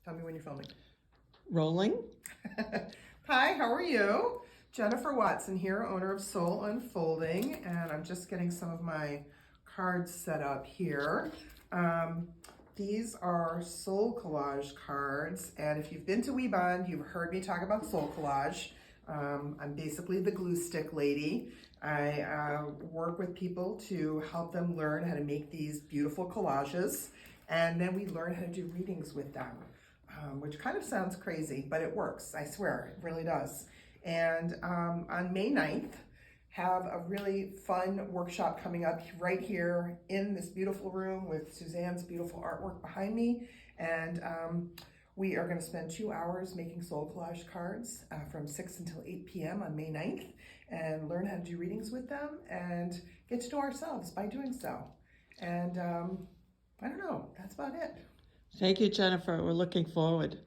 Tell me when you're filming. Rolling. Hi, how are you? Jennifer Watson here, owner of Soul Unfolding, and I'm just getting some of my cards set up here. These are Soul Collage cards, and if you've been to WeBond, you've heard me talk about Soul Collage. I'm basically the glue stick lady. I work with people to help them learn how to make these beautiful collages, and then we learn how to do readings with them. Which kind of sounds crazy, but it works. I swear, it really does. And on May 9th, have a really fun workshop coming up right here in this beautiful room with Suzanne's beautiful artwork behind me. And we are going to spend 2 hours making soul collage cards from 6 until 8 p.m. on May 9th and learn how to do readings with them and get to know ourselves by doing so. And I don't know, that's about it. Thank you, Jennifer. We're looking forward.